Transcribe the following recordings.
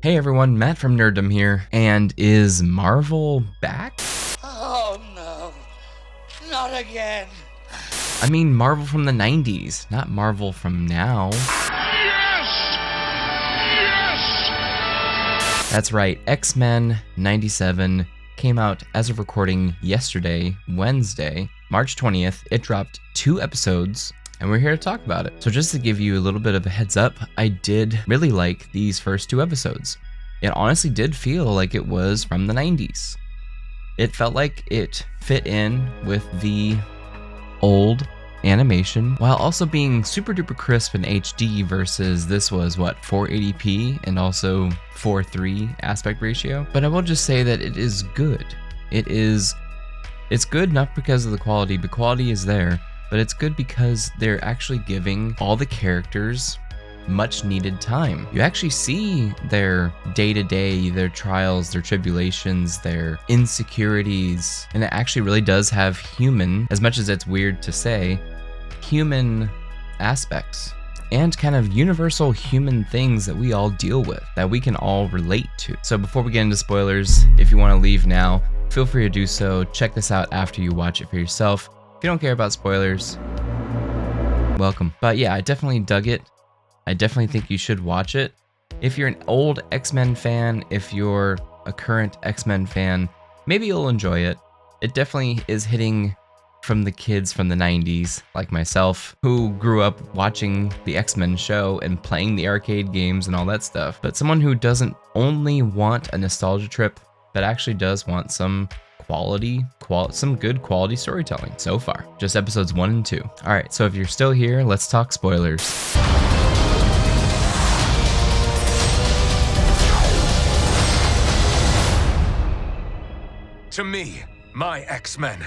Hey everyone, Matt from Nerddom here, and is Marvel back? Oh no, not again. I mean Marvel from the 90s, not Marvel from now. Yes! Yes! That's right, X-Men 97 came out as of recording yesterday, Wednesday, March 20th. It dropped 2 episodes, and we're here to talk about it. So just to give you a little bit of a heads up, I did really like these first 2 episodes. It honestly did feel like it was from the 90s. It felt like it fit in with the old animation while also being super duper crisp in HD versus this was what, 480p and also 4:3 aspect ratio. But I will just say that it is good. It's good not because of the quality is there, but it's good because they're actually giving all the characters much needed time. You actually see their day-to-day, their trials, their tribulations, their insecurities, and it actually really does have human, as much as it's weird to say, human aspects and kind of universal human things that we all deal with, that we can all relate to. So before we get into spoilers, if you want to leave now, feel free to do so. Check this out after you watch it for yourself. If you don't care about spoilers, welcome. But yeah, I definitely dug it. I definitely think you should watch it. If you're an old X-Men fan, if you're a current X-Men fan, maybe you'll enjoy it. It definitely is hitting from the kids from the 90s, like myself, who grew up watching the X-Men show and playing the arcade games and all that stuff. But someone who doesn't only want a nostalgia trip, but actually does want some some good quality storytelling so far. Just episodes 1 and 2. All right, so if you're still here, let's talk spoilers. To me, my X-Men.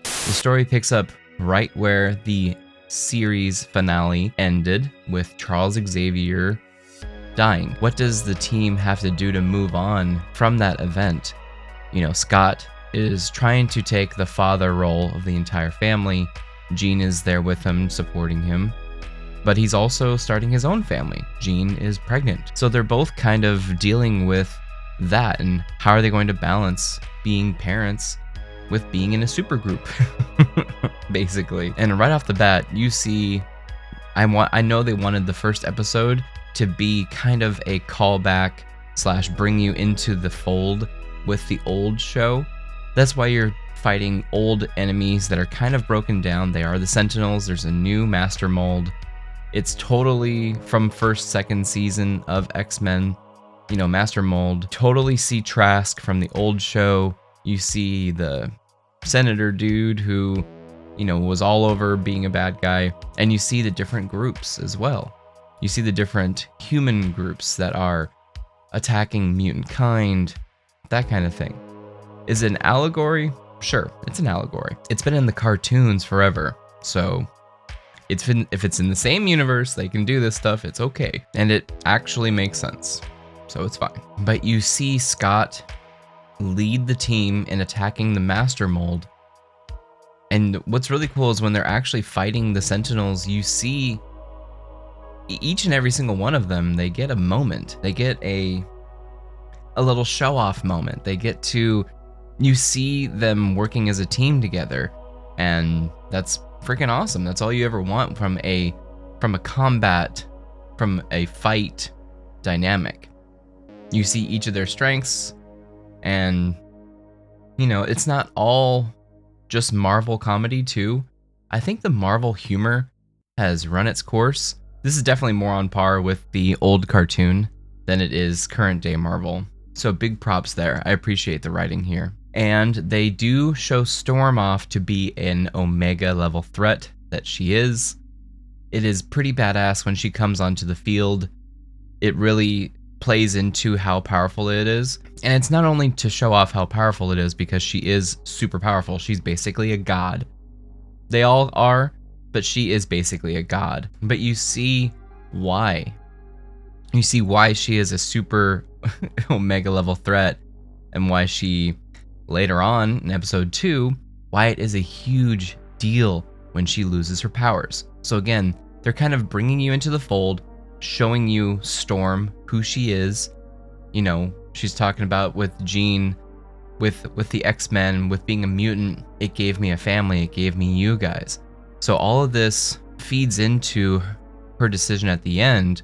The story picks up right where the series finale ended, with Charles Xavier dying. What does the team have to do to move on from that event? You know, Scott is trying to take the father role of the entire family. Jean is there with him, supporting him. But he's also starting his own family. Jean is pregnant. So they're both kind of dealing with that, and how are they going to balance being parents with being in a supergroup, basically. And right off the bat, you see, I know they wanted the first episode to be kind of a callback / bring you into the fold with the old show. That's why you're fighting old enemies that are kind of broken down. They are the Sentinels. There's a new Master Mold. It's totally from second season of X-Men, you know, Master Mold. Totally see Trask from the old show. You see the Senator dude who, you know, was all over being a bad guy. And you see the different groups as well. You see the different human groups that are attacking mutant kind, that kind of thing. Is it an allegory? Sure, it's an allegory. It's been in the cartoons forever, so if it's in the same universe, they can do this stuff, it's okay. And it actually makes sense, so it's fine. But you see Scott lead the team in attacking the Master Mold. And what's really cool is when they're actually fighting the Sentinels, you see each and every single one of them, they get a moment. They get a little show-off moment. You see them working as a team together, and that's freaking awesome. That's all you ever want from a combat, from a fight dynamic. You see each of their strengths, and you know, it's not all just Marvel comedy too. I think the Marvel humor has run its course. This is definitely more on par with the old cartoon than it is current day Marvel. So big props there. I appreciate the writing here. And they do show Storm off to be an Omega level threat that she is. It is pretty badass when she comes onto the field. It really plays into how powerful it is. And it's not only to show off how powerful it is because she is super powerful. She's basically a god. They all are, but she is basically a god. But you see why. You see why she is a super Omega level threat, and why she later on in episode 2 Wyatt is a huge deal when she loses her powers. So again, they're kind of bringing you into the fold, showing you Storm, who she is. You know, she's talking about with Jean, with the X-Men, with being a mutant, it gave me a family, it gave me you guys. So all of this feeds into her decision at the end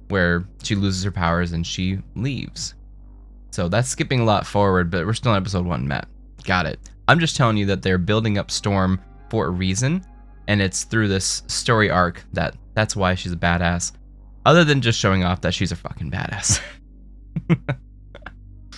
where she loses her powers and she leaves. So that's skipping a lot forward, but we're still in episode 1, Matt. Got it. I'm just telling you that they're building up Storm for a reason, and it's through this story arc that's why she's a badass. Other than just showing off that she's a fucking badass.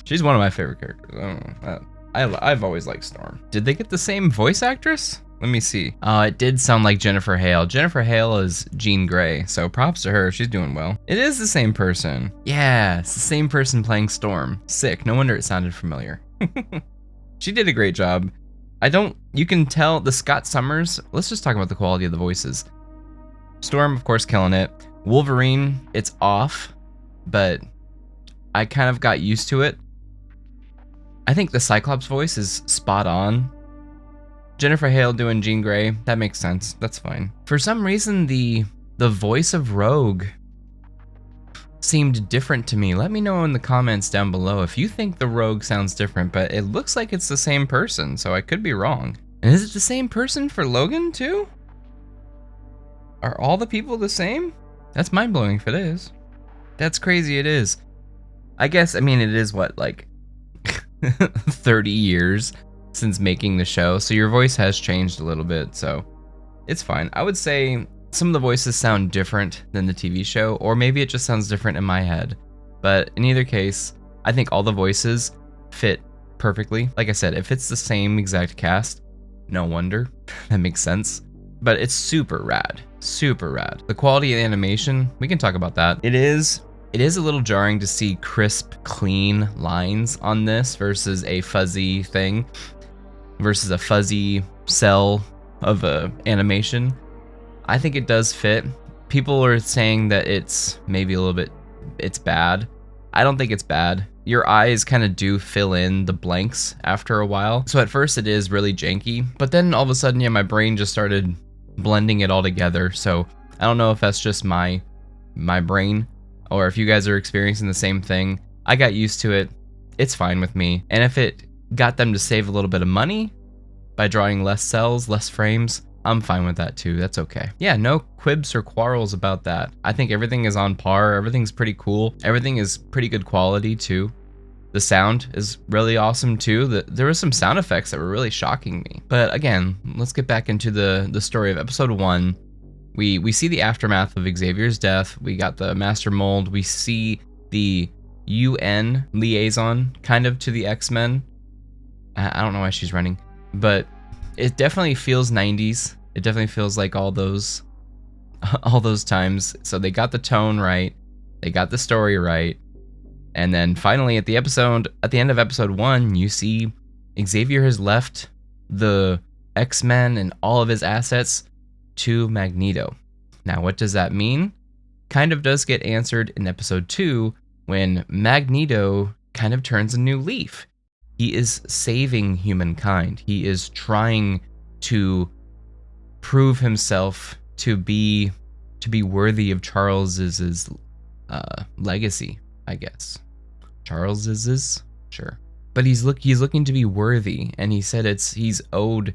She's one of my favorite characters. I don't know. I've always liked Storm. Did they get the same voice actress? Let me see. It did sound like Jennifer Hale. Jennifer Hale is Jean Grey, so props to her. She's doing well. It is the same person. Yeah, it's the same person playing Storm. Sick. No wonder it sounded familiar. She did a great job. You can tell the Scott Summers. Let's just talk about the quality of the voices. Storm, of course, killing it. Wolverine, it's off, but I kind of got used to it. I think the Cyclops voice is spot on. Jennifer Hale doing Jean Grey, that makes sense. That's fine. For some reason, the voice of Rogue seemed different to me. Let me know in the comments down below if you think the Rogue sounds different, but it looks like it's the same person, so I could be wrong. And is it the same person for Logan too? Are all the people the same? That's mind-blowing if it is. That's crazy it is. I guess, I mean, it is what, like 30 years since making the show, so your voice has changed a little bit, so it's fine. I would say some of the voices sound different than the TV show, or maybe it just sounds different in my head. But in either case, I think all the voices fit perfectly. Like I said, if it's the same exact cast, no wonder. That makes sense. But it's super rad. Super rad. The quality of the animation, we can talk about that. It is a little jarring to see crisp, clean lines on this versus a fuzzy thing, versus a fuzzy cell of a animation. I think it does fit. People are saying that it's maybe a little bit, it's bad. I don't think it's bad. Your eyes kind of do fill in the blanks after a while. So at first it is really janky, but then all of a sudden, yeah, my brain just started blending it all together. So I don't know if that's just my brain or if you guys are experiencing the same thing. I got used to it. It's fine with me. And if it got them to save a little bit of money by drawing less cells, less frames, I'm fine with that too. That's okay. Yeah, no quibs or quarrels about that. I think everything is on par. Everything's pretty cool. Everything is pretty good quality too. The sound is really awesome too. There were some sound effects that were really shocking me. But again, let's get back into the story of episode 1. We see the aftermath of Xavier's death. We got the Master Mold. We see the UN liaison kind of to the X-Men. I don't know why she's running, but it definitely feels 90s. It definitely feels like all those times. So they got the tone right. They got the story right. And then finally at the end of episode 1, you see Xavier has left the X-Men and all of his assets to Magneto. Now, what does that mean? Kind of does get answered in episode 2 when Magneto kind of turns a new leaf. He is saving humankind. He is trying to prove himself to be worthy of Charles's legacy, I guess. Charles's? Sure. But he's looking to be worthy, and he said he's owed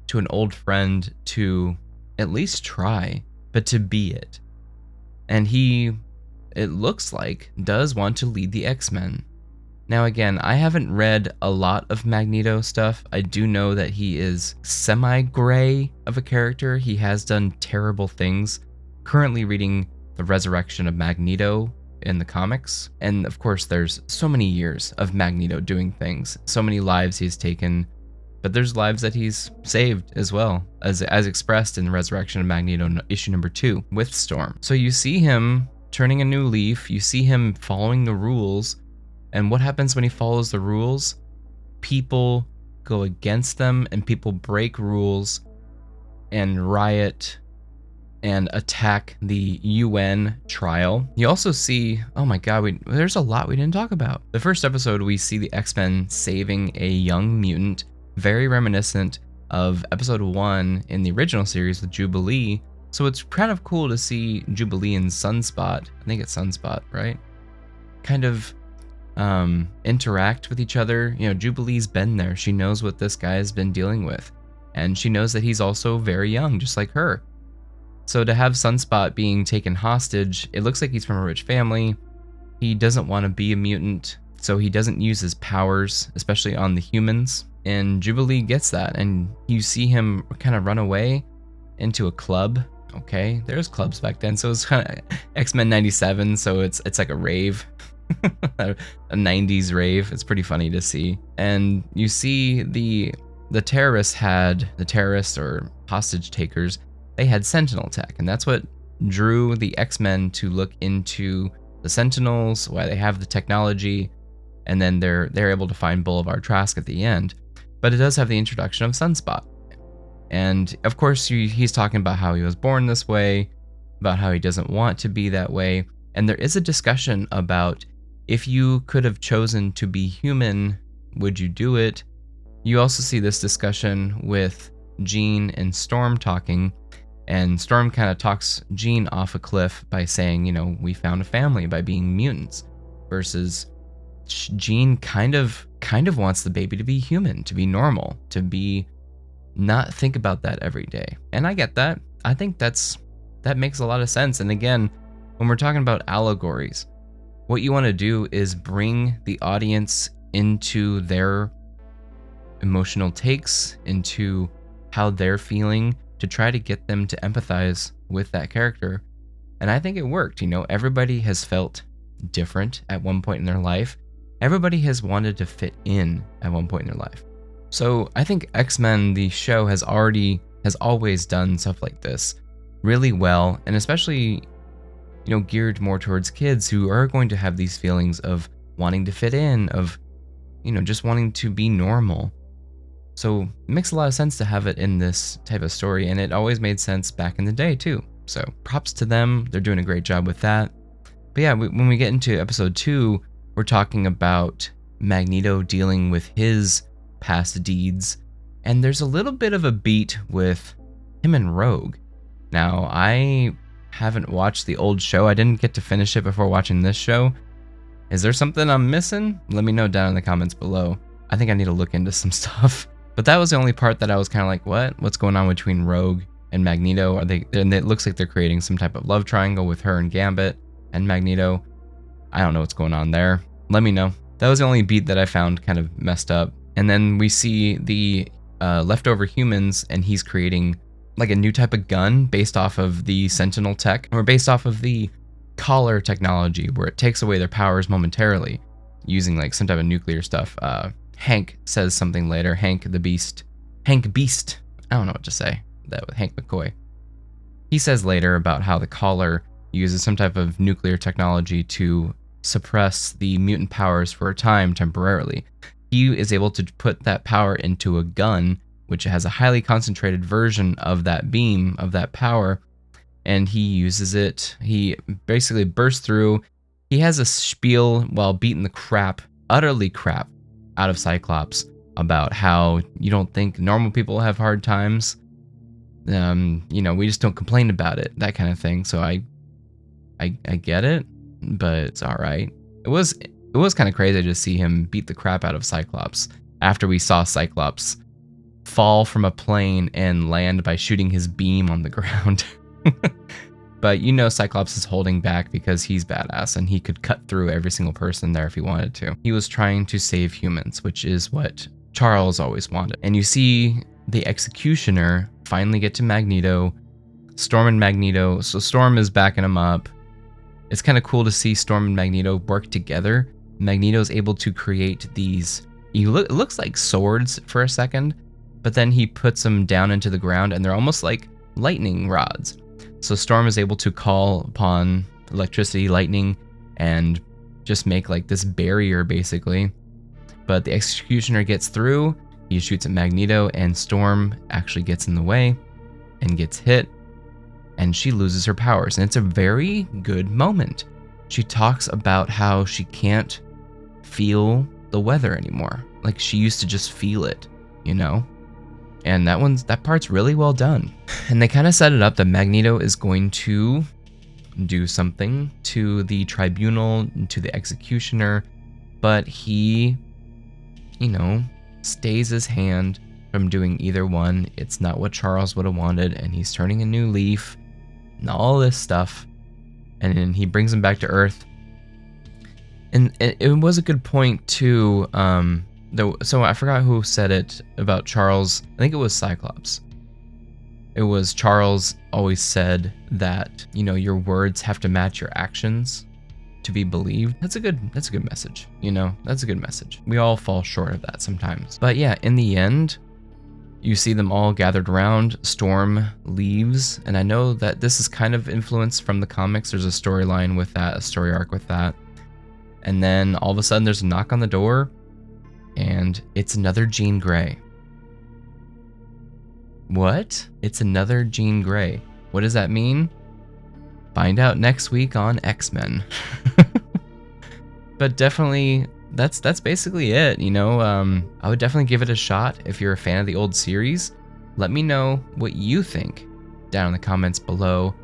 to an old friend to at least try, but to be it. And he, it looks like, does want to lead the X-Men. Now again, I haven't read a lot of Magneto stuff. I do know that he is semi-gray of a character. He has done terrible things. Currently reading The Resurrection of Magneto in the comics. And of course, there's so many years of Magneto doing things. So many lives he's taken. But there's lives that he's saved as well, as expressed in The Resurrection of Magneto issue number 2 with Storm. So you see him turning a new leaf. You see him following the rules. And what happens when he follows the rules? People go against them and people break rules and riot and attack the UN trial. You also see, oh my god, there's a lot we didn't talk about. The first episode, we see the X-Men saving a young mutant very reminiscent of episode 1 in the original series with Jubilee. So it's kind of cool to see Jubilee and Sunspot, I think it's Sunspot, right? Kind of interact with each other. You know, Jubilee's been there. She knows what this guy has been dealing with. And she knows that he's also very young, just like her. So to have Sunspot being taken hostage, it looks like he's from a rich family. He doesn't want to be a mutant, so he doesn't use his powers, especially on the humans. And Jubilee gets that, and you see him kind of run away into a club. Okay, there's clubs back then, so it's kind of X-Men 97, so it's like a rave. A 90s rave. It's pretty funny to see. And you see the terrorists or hostage takers, they had Sentinel tech, and that's what drew the X-Men to look into the Sentinels, why they have the technology, and then they're able to find Boulevard Trask at the end. But it does have the introduction of Sunspot. And of course, he's talking about how he was born this way, about how he doesn't want to be that way. And there is a discussion about if you could have chosen to be human, would you do it? You also see this discussion with Jean and Storm talking, and Storm kind of talks Jean off a cliff by saying, you know, we found a family by being mutants, versus Jean kind of wants the baby to be human, to be normal, to be not think about that every day. And I get that. I think that makes a lot of sense. And again, when we're talking about allegories, what you want to do is bring the audience into their emotional takes, into how they're feeling, to try to get them to empathize with that character. And I think it worked. You know, everybody has felt different at one point in their life. Everybody has wanted to fit in at one point in their life. So I think X-Men, the show, has always done stuff like this really well, and especially, you know, geared more towards kids who are going to have these feelings of wanting to fit in, of, you know, just wanting to be normal. So it makes a lot of sense to have it in this type of story, and it always made sense back in the day too. So props to them. They're doing a great job with that. But yeah, when we get into episode 2, we're talking about Magneto dealing with his past deeds, and there's a little bit of a beat with him and Rogue. Now, I haven't watched the old show. I didn't get to finish it before watching this show. Is there something I'm missing? Let me know down in the comments below. I think I need to look into some stuff. But that was the only part that I was kind of like, what's going on between Rogue and Magneto? And it looks like they're creating some type of love triangle with her and Gambit and Magneto. I don't know what's going on there. Let me know. That was the only beat that I found kind of messed up. And then we see the leftover humans, and he's creating like a new type of gun based off of the Sentinel tech, or based off of the collar technology, where it takes away their powers momentarily using like some type of nuclear stuff. Hank says something later. Hank Beast. I don't know what to say that with Hank McCoy. He says later about how the collar uses some type of nuclear technology to suppress the mutant powers for a time temporarily. He is able to put that power into a gun, which has a highly concentrated version of that beam, of that power, and he uses it. He basically bursts through. He has a spiel while beating the utterly crap, out of Cyclops about how you don't think normal people have hard times. You know, we just don't complain about it, that kind of thing. So I get it, but it's all right. It was kind of crazy to see him beat the crap out of Cyclops after we saw Cyclops fall from a plane and land by shooting his beam on the ground. But you know, Cyclops is holding back because he's badass and he could cut through every single person there if he wanted to. He was trying to save humans, which is what Charles always wanted. And you see the Executioner finally get to Magneto, Storm and Magneto. So Storm is backing him up. It's kind of cool to see Storm and Magneto work together. Magneto's able to create these, it looks like swords for a second, but then he puts them down into the ground and they're almost like lightning rods. So Storm is able to call upon electricity, lightning, and just make like this barrier basically. But the Executioner gets through, he shoots at Magneto, and Storm actually gets in the way and gets hit, and she loses her powers. And it's a very good moment. She talks about how she can't feel the weather anymore. Like she used to just feel it. you know? And that part's really well done. And they kind of set it up that Magneto is going to do something to the tribunal, to the executioner, but he, you know, stays his hand from doing either one. It's not what Charles would have wanted, and he's turning a new leaf and all this stuff. And then he brings him back to Earth. And it was a good point too. So I forgot who said it about Charles. I think it was Cyclops. It was Charles always said that, you know, your words have to match your actions to be believed. That's a good message, you know? That's a good message. We all fall short of that sometimes. But yeah, in the end, you see them all gathered around. Storm leaves, and I know that this is kind of influenced from the comics. There's a storyline with that, a story arc with that. And then all of a sudden there's a knock on the door, and it's another Jean Grey. What? It's another Jean Grey. What does that mean? Find out next week on X-Men. But definitely, that's basically it, you know? I would definitely give it a shot if you're a fan of the old series. Let me know what you think down in the comments below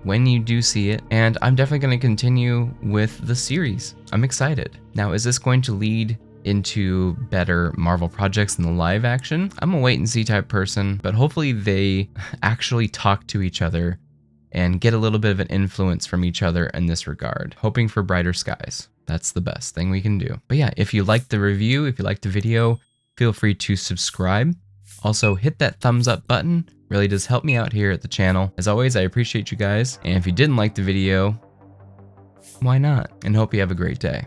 when you do see it, and I'm definitely going to continue with the series. I'm excited. Now, is this going to lead into better Marvel projects in the live action? I'm a wait and see type person, but hopefully they actually talk to each other and get a little bit of an influence from each other in this regard. Hoping for brighter skies. That's the best thing we can do. But yeah, if you liked the review, if you liked the video, feel free to subscribe. Also, hit that thumbs up button. Really does help me out here at the channel. As always, I appreciate you guys. And if you didn't like the video, why not? And hope you have a great day.